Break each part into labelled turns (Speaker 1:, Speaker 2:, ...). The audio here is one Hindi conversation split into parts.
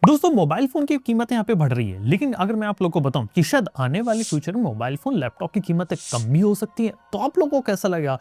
Speaker 1: दोस्तों मोबाइल फोन की कीमतें यहाँ पे बढ़ रही है, लेकिन अगर मैं आप लोगों को बताऊं कि शायद आने वाले फ्यूचर में मोबाइल फोन लैपटॉप की कीमतें कम भी हो सकती है, तो आप लोगों को कैसा लगेगा?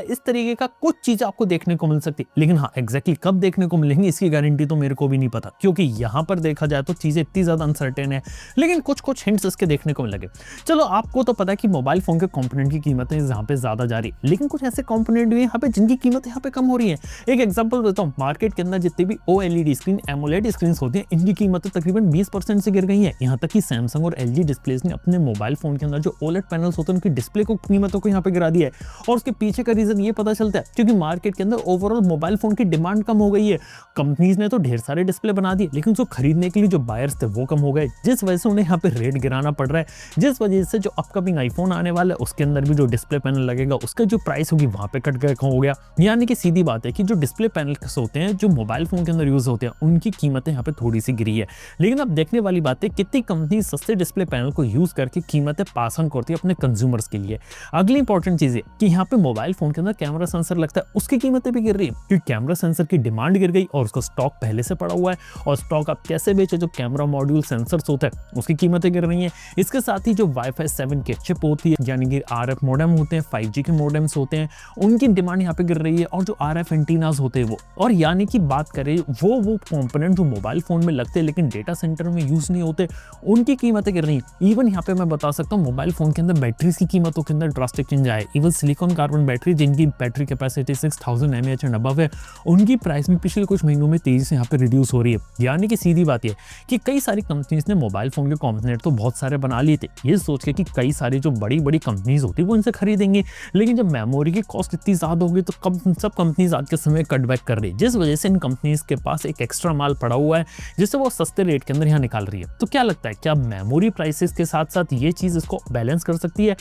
Speaker 1: इस तरीके का कुछ चीज आपको देखने को मिल सकती है, लेकिन हाँ एग्जैक्टली कब देखने को मिलेंगी इसकी गारंटी तो मेरे को भी नहीं पता, क्योंकि यहाँ पर देखा जाए तो चीजें इतनी ज्यादा अनसर्टेन है। लेकिन कुछ कुछ हिंट्स इसके देखने को मिलेंगे। चलो आपको तो पता है कि मोबाइल फोन के कंपोनेंट की कीमतें यहाँ पे ज्यादा जा रही है, लेकिन कुछ ऐसे कंपोनेंट भी यहाँ पे जिनकी कीमत यहाँ पे कम हो रही है। एक एग्जांपल देता हूँ, मार्केट के अंदर जितनी भी OLED स्क्रीन, एमोलेड स्क्रीन होती है, इनकी कीमतें तकरीबन 20% से गिर गई है। यहाँ तक कि सैमसंग और LG डिस्प्लेस ने अपने मोबाइल फोन के अंदर जो OLED पैनल्स होते हैं उनकी डिस्प्ले को कीमतों को यहाँ पे गिरा दिया है। और उसके पीछे का रीजन ये पता चलता है क्योंकि मार्केट के अंदर ओवरऑल मोबाइल फोन की डिमांड कम हो गई है। कंपनीज ने तो ढेर सारे डिस्प्ले बना दिए, लेकिन उसको खरीदने के लिए जो बायर्स थे वो कम हो गए, जिस वजह से उन्हें यहाँ पे रेट गिराना पड़ रहा है। जिस वजह से जो अपकमिंग आईफोन आने वाला है उसके अंदर भी जो डिस्प्ले पैनल लगेगा उसका जो प्राइस होगी वहां पे कट गया हो गया। यानी कि सीधी बात है कि जो डिस्प्ले पैनल्स होते हैं जो मोबाइल फोन के अंदर यूज होते हैं उनकी कीमतें यहाँ पे थोड़ी सी गिरी है। लेकिन अब देखने वाली बात है कितनी कंपनी सस्ते डिस्प्ले पैनल को यूज करके कीमतें पास ऑन करती है अपने कंज्यूमर्स के लिए। अगली इंपॉर्टेंट चीज है कि यहाँ पे मोबाइल फोन के अंदर कैमरा सेंसर लगता है, उसकी कीमतें भी गिर रही है क्योंकि कैमरा सेंसर की डिमांड गिर गई और उसका स्टॉक पहले से पड़ा हुआ है। और स्टॉक आप कैसे बेचे, जो कैमरा मॉड्यूल सेंसर्स होता है उसकी कीमतें गिर रही हैं। इसके साथ ही जो वाईफाई 7 की चिप होती है, यानी कि RF मॉडेम होते हैं, 5G के मॉडेम्स होते हैं, उनकी डिमांड यहाँ पे गिर रही है। और जो RF एंटीनास होते हैं वो, और यानी कि बात करें वो कंपोनेंट जो मोबाइल फोन में लगते हैं लेकिन डेटा सेंटर में यूज नहीं होते, उनकी कीमतें गिर रही हैं। इवन यहाँ पे मैं बता सकता हूँ मोबाइल फोन के अंदर बैटरीज की कीमतों के अंदर ड्रास्टिक चेंज आए। इवन सिलिकॉन कार्बन बैटरी जिनकी battery capacity 6000 mAh and above है, उनकी प्राइस में पिछले कुछ महीनों में तेजी से यहाँ पे रिड्यूस हो रही है। यानी कि सीधी बात है कि कई सारी कंपनीज ने मोबाइल फोन के कंपोनेंट तो बहुत सारे बना लिए थे, ये सोच के कि कई सारी जो बड़ी बड़ी कंपनीज होती है वो इनसे खरीदेंगे, लेकिन जब मेमोरी की कॉस्ट इतनी ज्यादा होगी तो सब कंपनीज आज के समय कट बैक कर रही है, जिस वजह से इन कंपनीज के पास एक एक्स्ट्रा माल पड़ा हुआ है जिससे वो सस्ते रेट के अंदर यहाँ निकाल रही है। तो क्या लगता है, क्या मेमोरी प्राइसेस के साथ साथ ये चीज इसको बैलेंस कर सकती है?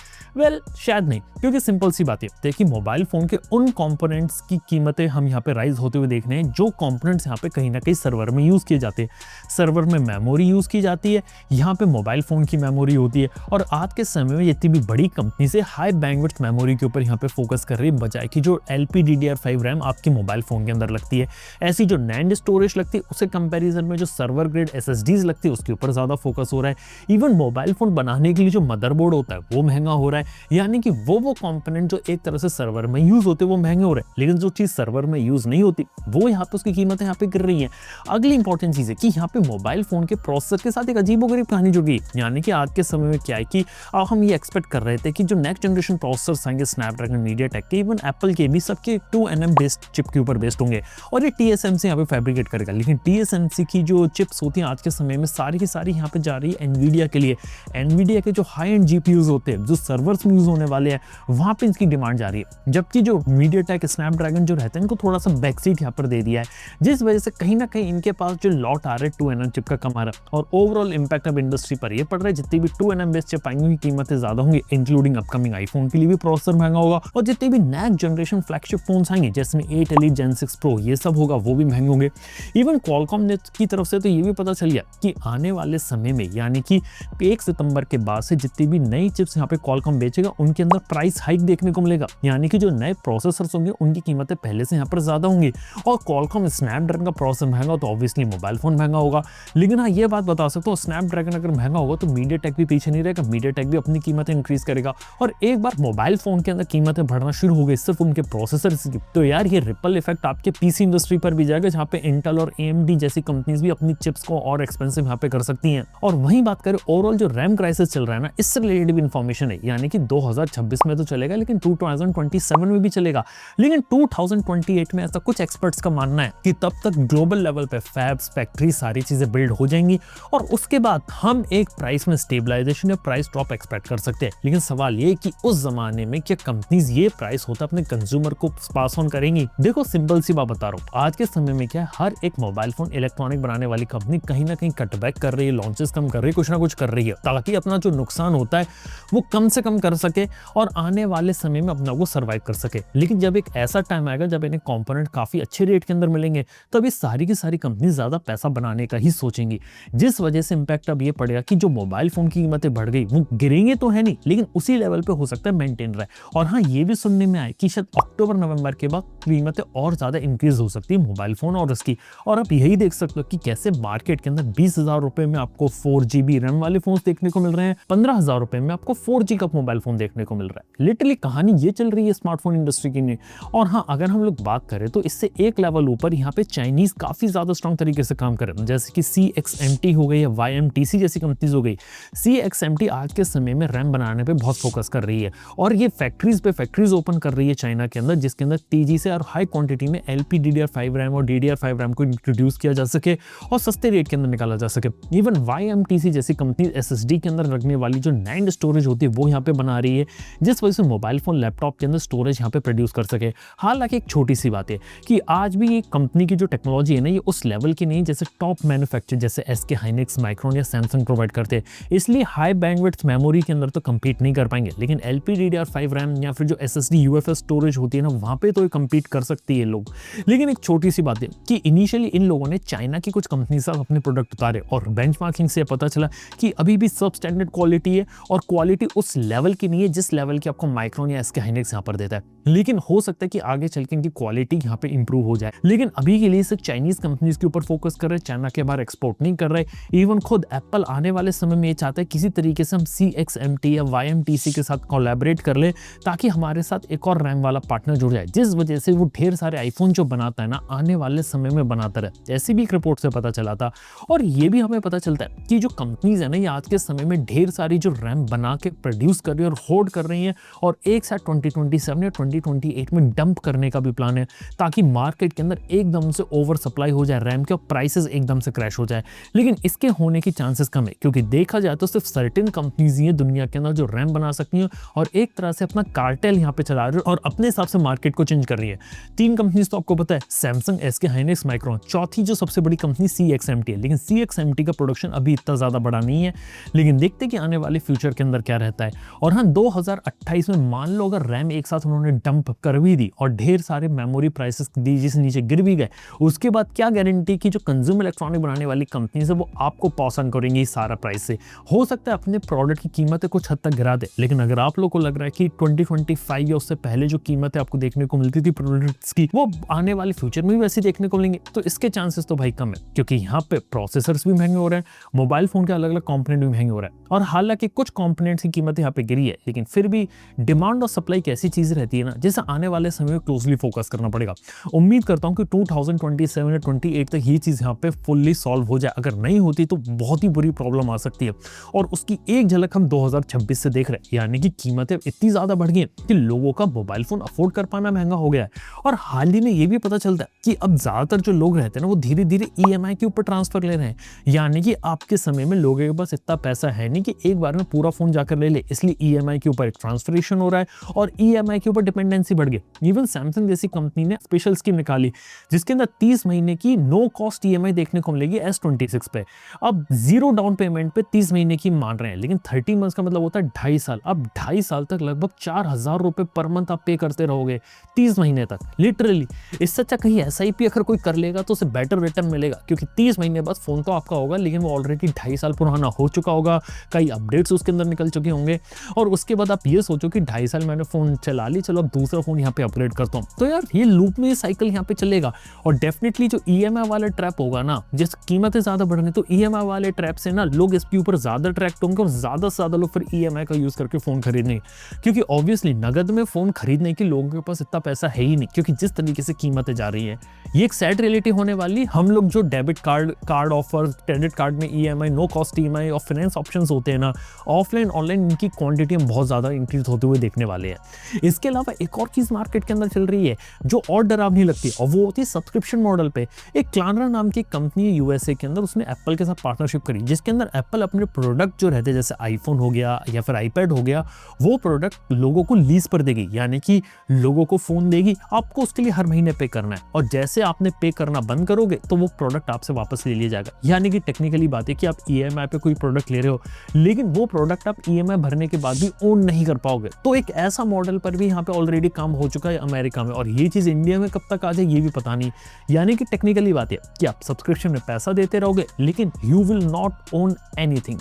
Speaker 1: शायद नहीं, क्योंकि सिंपल सी बात है देखिए मोबाइल फोन के उन कंपोनेंट्स की कीमतें हम यहाँ पे राइज होते हुए देख रहे हैं जो कंपोनेंट्स यहाँ पे कहीं ना कहीं सर्वर में यूज किए जाते हैं। सर्वर में मेमोरी यूज की जाती है, यहाँ पे मोबाइल फोन की मेमोरी होती है। और आज के समय में इतनी भी बड़ी कंपनी से हाई बैंडविड्थ मेमोरी के ऊपर यहाँ पे फोकस कर रही है, बजाय कि जो LPDDR5 रैम आपके मोबाइल फोन के अंदर लगती है, ऐसी जो NAND स्टोरेज लगती है उसके कंपैरिजन में जो सर्वर ग्रेड SSDs लगती है उसके ऊपर ज्यादा फोकस हो रहा है। इवन मोबाइल फोन बनाने के लिए जो मदरबोर्ड होता है वो महंगा हो रहा है। यानी कि वो कंपोनेंट जो एक तरह से सर्वर में यूज होते हैं वो महंगे हो रहे हैं, लेकिन जो चीज सर्वर में यूज नहीं होती वो यहाँ पे उसकी कीमतें यहाँ पे गिर रही हैं। अगली इंपॉर्टेंट चीज है कि यहाँ पे मोबाइल फोन के प्रोसेसर के साथ एक अजीबोगरीब कहानी जुड़ गई। यानी कि आज के समय में क्या है कि हम ये एक्सपेक्ट कर रहे थे कि जो नेक्स्ट जनरेशन प्रोसेसर आएंगे स्नैपड्रैगन, मीडियाटेक के, इवन एप्पल के भी सबके 2nm बेस्ड चिप के ऊपर बेस्ड होंगे और ये TSMC यहाँ पे फैब्रिकेट करेगा। लेकिन TSMC की जो चिप्स होती हैं आज के समय में सारी की सारी यहाँ पे जा रही है एनवीडिया के लिए। एनवीडिया के जो हाई एंड GPUs होते हैं जो सर्वर्स में यूज होने वाले हैं वहां पे इसकी डिमांड जा रही है, जबकि जो मीडियाटेक, स्नैपड्रैगन जो रहते हैं इनको थोड़ा सा बैक सीट यहाँ पर दे दिया है, जिस वजह से कहीं ना कहीं इनके पास जो लॉट आ रहा है 2nm चिप का कम आ रहा है। और ओवरऑल इंपैक्ट अब इंडस्ट्री पर ये पड़ रहा है, जितनी भी 2nm बेस्ड चिप आएंगी कीमतें ज्यादा होंगी, इंक्लूडिंग अपकमिंग आईफोन के लिए भी प्रोसेसर महंगा होगा। और जितने भी नेक्स्ट जनरेशन फ्लैगशिप फोन्स आएंगे जिसमें 8 Elite Gen 6 Pro ये सब होगा वो भी महंगे होंगे। इवन क्वालकॉम की तरफ से तो ये भी पता चल गया कि आने वाले समय में यानी कि 1 सितंबर के बाद से जितनी भी नई चिप्स यहाँ पे क्वालकॉम बेचेगा उनके अंदर प्राइस हाइक देखने को मिलेगा। यानी कि जो नए प्रोसेसर्स होंगे उनकी कीमतें पहले से यहाँ पर ज्यादा होंगी। और क्वालकॉम स्नैपड्रैगन का प्रोसेसर महंगा तो ऑब्वियसली मोबाइल फोन महंगा होगा। लेकिन हाँ ये बात बता सकता हूँ स्नैपड्रैगन अगर महंगा होगा तो मीडियाटेक भी पीछे नहीं रहेगा, मीडियाटेक भी अपनी कीमतें इंक्रीज करेगा। और एक बार मोबाइल फोन के अंदर कीमतें बढ़ना शुरू हो गई सिर्फ उनके प्रोसेसर की, तो यार ये रिपल इफेक्ट आपके पीसी इंडस्ट्री पर भी जाएगा, जहाँ पे इंटेल और AMD जैसी कंपनीज भी अपनी चिप्स को और एक्सपेंसिव यहाँ पे कर सकती हैं। और वहीं बात करें ओवरऑल जो रैम क्राइसिस चल रहा है ना, इससे रिलेटेड भी इंफॉर्मेशन है। यानी कि 2026 में तो चलेगा लेकिन 2027 में भी चलेगा, लेकिन 2028 में ऐसा कुछ एक्सपर्ट्स का मानना है कि तब तक ग्लोबल लेवल पे फैब्स, फैक्ट्री सारी चीजें बिल्ड हो जाएंगी और उसके बाद हम एक प्राइस में स्टेबलाइजेशन या प्राइस ड्रॉप एक्सपेक्ट कर सकते हैं। लेकिन सवाल ये कि उस जमाने में क्या कंपनीज ये प्राइस होता अपने कंज्यूमर को पास ऑन करेंगी? देखो सिंपल सी बात बता रहा हूँ, आज के समय में क्या हर एक मोबाइल फोन इलेक्ट्रॉनिक बनाने वाली कंपनी कहीं ना कहीं कटबैक कर रही है, लॉन्चेस कम कर रही है, कुछ ना कुछ कर रही है ताकि अपना जो नुकसान होता है वो कम से कम कर सके और आने वाले समय में अपना को सर्वाइव कर सके। लेकिन जब एक ऐसा टाइम आएगा जब इन्हें कंपोनेंट काफी अच्छे रेट के अंदर मिलेंगे तब ये सारी की सारी कंपनी ज्यादा पैसा बनाने का ही सोचेंगी, जिस वजह से इंपैक्ट अब ये पड़ेगा कि जो मोबाइल फोन की कीमतें बढ़ गई वो गिरेंगे तो है नहीं लेकिन उसी लेवल पे हो सकता है मेंटेन रहे। और हाँ ये भी सुनने में आए कि शायद अक्टूबर-नवंबर के बाद कीमतें और ज्यादा इंक्रीज हो सकती है मोबाइल फोन और इसकी। और आप यही देख सकते हो कि कैसे मार्केट के अंदर 20,000 रुपए में आपको 4GB रैम वाले फोन देखने को मिल रहे हैं, 15,000 रुपए में आपको 4G का मोबाइल फोन देखने को मिल रहा है। लिटरली कहानी ये चल रही है स्मार्टफोन इंडस्ट्री की नहीं। और हाँ, अगर हम लोग बात करें तो इससे एक लेवल ऊपर यहाँ पे चाइनीज काफी ज्यादा स्ट्रॉन्ग तरीके से काम कर रहे हैं, जैसे कि CXMT हो गई या YMTC जैसी कंपनीज हो गई। CXMT आज के समय में रैम बनाने पे बहुत फोकस कर रही है और ये फैक्ट्रीज ओपन कर रही है चाइना के अंदर, जिसके अंदर तेजी से और हाई क्वांटिटी में LPDDR5 रैम और DDR5 रैम को इंट्रोड्यूस किया जा सके और सस्ते रेट के अंदर निकाला जा सके। इवन YMTC जैसी कंपनी SSD के अंदर रखने वाली जो NAND स्टोरेज होती है वो यहाँ पे बना रही है, जिस वजह से मोबाइल फोन लैपटॉप के अंदर स्टोरेज यहाँ पे प्रोड्यूस कर सके। हालांकि एक छोटी सी बात है कि आज भी ये कंपनी की जो टेक्नोलॉजी है ना, ये उस लेवल की नहीं जैसे टॉप मैन्युफैक्चर जैसे SK हाइनिक्स, माइक्रोन या सैमसंग प्रोवाइड करते हैं, इसलिए हाई बैंडविड्थ मेमोरी के अंदर तो कम्पीट नहीं कर पाएंगे। लेकिन LPDDR5 रैम या फिर जो SSD UFS स्टोरेज होती है ना, वहाँ पे तो ये कम्पीट कर सकती है लोग। लेकिन एक छोटी सी बात है कि इनिशियली इन लोगों ने चाइना की कुछ कंपनी से अपने प्रोडक्ट उतारे और बेंचमार्किंग से पता चला कि अभी भी सब स्टैंडर्ड क्वालिटी है और क्वालिटी उस लेवल की नहीं है जिस लेवल की आपको माइक्रोन या SK हाइनिक्स यहाँ पर देता है। लेकिन हो सकता है कि आगे चल के इनकी क्वालिटी यहाँ पे इंप्रूव हो जाए। लेकिन अभी के लिए सिर्फ चाइनीज कंपनीज के ऊपर फोकस कर रहे हैं, चाइना के बाहर एक्सपोर्ट नहीं कर रहे। इवन खुद एप्पल आने वाले समय में ये चाहता है किसी तरीके से हम CXMT या YMTC के साथ कोलैबोरेट कर ले ताकि हमारे साथ एक और रैम वाला पार्टनर जुड़ जाए, जिस वजह से वो ढेर सारे आईफोन जो बनाता है ना, आने वाले समय में बनाता रहे। ऐसी भी एक रिपोर्ट से पता चला था। और ये भी हमें पता चलता है कि जो कंपनीज है ना, ये आज के समय में ढेर सारी जो रैम बना के प्रोड्यूस कर रही है और होल्ड कर रही है और एक साथ 2027 या 2028 में डंप करने का भी प्लान है, ताकि मार्केट के अंदर एकदम से ओवर सप्लाई हो जाए रैम के और प्राइसेस एकदम से क्रैश हो जाए। लेकिन इसके होने की चांसेस कम है, क्योंकि देखा जाए तो सिर्फ सर्टेन कंपनीज ही है दुनिया के अंदर जो रैम बना सकती हैं और एक तरह से अपना कार्टेल यहाँ पे चला रही है और अपने हिसाब से मार्केट को चेंज कर रही है। 3 कंपनीज तो आपको पता है, सैमसंग, SK हाइनिक्स, माइक्रोन। चौथी जो सबसे बड़ी कंपनी CXMT है, लेकिन CXMT का प्रोडक्शन अभी इतना ज्यादा बड़ा नहीं है। लेकिन देखते कि आने वाले फ्यूचर के अंदर क्या रहता है। और हाँ, 2028 में मान लो अगर रैम एक साथ उन्होंने डंप कर भी दी और ढेर सारे मेमोरी प्राइसेस तेजी से नीचे गिर भी गए, उसके बाद क्या गारंटी कि जो कंज्यूमर इलेक्ट्रॉनिक बनाने वाली कंपनीज है वो आपको पसंद करेंगी इस सारा प्राइस से। हो सकता है अपने प्रोडक्ट की कीमतें कुछ हद तक गिरा दे, लेकिन अगर आप लोग को लग रहा है कि 2025 या उससे पहले जो कीमतें आपको देखने को मिलती थी प्रोडक्ट्स की, वो आने वाले फ्यूचर में भी वैसे देखने को मिलेंगे, तो इसके चांसेस तो भाई कम है, क्योंकि यहाँ पे प्रोसेसर्स भी महंगे हो रहे हैं, मोबाइल फोन के अलग अलग कंपोनेंट भी महंगे हो रहे हैं। और हालांकि कुछ कंपोनेंट्स की कीमत यहाँ पे गिरी है, लेकिन फिर भी डिमांड और सप्लाई की ऐसी चीज रहती है ना, जैसे आने वाले समय में क्लोजली फोकस करना पड़ेगा। उम्मीद करता हूँ कि 2027 या 28 तक ये चीज यहाँ पे फुल्ली सॉल्व हो जाए। अगर नहीं होती तो बहुत ही बुरी प्रॉब्लम आ सकती है और उसकी एक झलक हम 2026 से देख रहे हैं, यानी कि कीमतें इतनी ज्यादा बढ़ गई हैं कि लोगों का मोबाइल फोन अफोर्ड कर पाना महंगा हो गया है। और हाल ही में ये भी पता चलता है कि अब ज्यादातर जो लोग रहते हैं ना, वो धीरे धीरे EMI के ऊपर ट्रांसफर ले रहे हैं, यानी कि आपके समय में लोगों के पास इतना पैसा है नहीं कि एक बार में पूरा फोन जाकर ले ले, इसलिए EMI के ऊपर एक ट्रांसफरेशन हो रहा है और EMI के ऊपर डिपेंडेंसी बढ़ गई। इवन सैमसंग जैसी कंपनी ने स्पेशल स्कीम निकाली जिसके अंदर 30 महीने की नो कॉस्ट EMI देखने को मिलेगी S26 पे। अब 0 डाउन पेमेंट पे 30 महीने की मान रहे हैं, लेकिन 30 मंथ्स का मतलब होता है 2.5 साल। अब 2.5 साल तक लगभग 4,000 रुपए पर मंथ आप पे करते रहोगे 30 महीने तक। लिटरली इससे अच्छा कहीं SIP अगर कोई कर लेगा तो उसे बेटर रिटर्न मिलेगा, क्योंकि 30 महीने बाद फोन तो आपका होगा, लेकिन वो ऑलरेडी 2.5 साल पुराना हो चुका होगा, कई अपडेट्स उसके अंदर निकल चुके होंगे और उसके बाद आप ये सोचो कि 2.5 साल मैंने फोन चला ली, चलो अब दूसरा फोन यहाँ पे अपग्रेड करता हूँ। तो यार ये लूप में साइकिल यहाँ पे चलेगा और डेफिनेटली जो EMI वाला ट्रैप होगा ना, जिस कीमतें ज्यादा बढ़ रही तो EMI वाले ट्रैप से ना लोग इसके ऊपर ज्यादा ट्रैक्ट होंगे और ज्यादा से ज्यादा लोग फिर EMI का यूज करके फोन खरीदने, क्योंकि ऑब्वियसली नगद में फोन खरीदने की लोगों के पास इतना पैसा है ही नहीं, क्योंकि जिस तरीके से कीमतें जा रही है। ये एक सैड रियलिटी होने वाली। हम लोग जो debit card offer, credit card में EMI, नो कॉस्ट EMI और फाइनेंस ऑप्शंस होते हैं ना, ऑफलाइन ऑनलाइन इनकी क्वांटिटी हम बहुत ज्यादा इंक्रीज होते हुए देखने वाले हैं। इसके अलावा एक और चीज मार्केट के अंदर चल रही है जो और डरावनी लगती है और वो होती है सब्सक्रिप्शन मॉडल पे। एक क्लानरा नाम की कंपनी है USA के अंदर, उसने एप्पल के साथ पार्टनरशिप करी जिसके अंदर एप्पल अपने प्रोडक्ट जो रहते हैं जैसे आईफोन हो गया या फिर iPad हो गया, वो प्रोडक्ट लोगों को लीज पर देगी, यानी कि लोगों को फोन देगी, आपको उसके लिए हर महीने पे करना है और जैसे आपने पे करना बंद करोगे तो वो प्रोडक्ट आपसे वापस ले लिया जाएगा। यानी कि टेक्निकली बात है कि आप EMI पे कोई प्रोडक्ट ले रहे हो, लेकिन वो प्रोडक्ट आप EMI भरने के बाद भी ओन नहीं कर पाओगे। तो एक ऐसा मॉडल पर भी यहाँ पे ऑलरेडी काम हो चुका है अमेरिका में और ये चीज इंडिया में कब तक आ जाए ये भी पता नहीं। यानी कि टेक्निकली बात है कि आप सब्सक्रिप्शन में पैसा देते रहोगे लेकिन you will not own anything.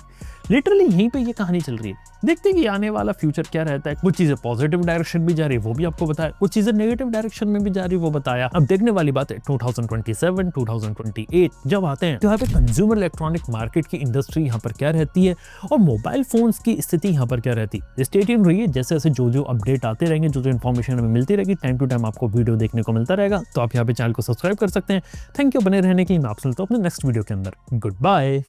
Speaker 1: Literally यहीं पे ये कहानी चल रही है। देखते हैं कि आने वाला फ्यूचर क्या रहता है। कुछ चीजें पॉजिटिव डायरेक्शन भी जा रही है, वो भी आपको बताया, कुछ चीजें नेगेटिव डायरेक्शन में भी जा रही है, वो बताया। अब देखने वाली बात है 2027 2028 जब आते हैं तो यहाँ पे कंज्यूमर इलेक्ट्रॉनिक मार्केट की इंडस्ट्री यहाँ पर क्या रहती है और मोबाइल फोन्स की स्थिति यहाँ पर क्या रहती है। स्टे ट्यून्ड रहिए, जैसे जैसे जो अपडेट आते रहेंगे, जो इन्फॉर्मेशन हमें मिलती रहेगी, टाइम टू टाइम आपको वीडियो देखने को मिलता रहेगा। तो आप यहाँ पे चैनल को सब्सक्राइब कर सकते हैं। थैंक यू बने रहने के लिए। मैं आपसे मिलता हूं अपने नेक्स्ट वीडियो के अंदर। Good bye.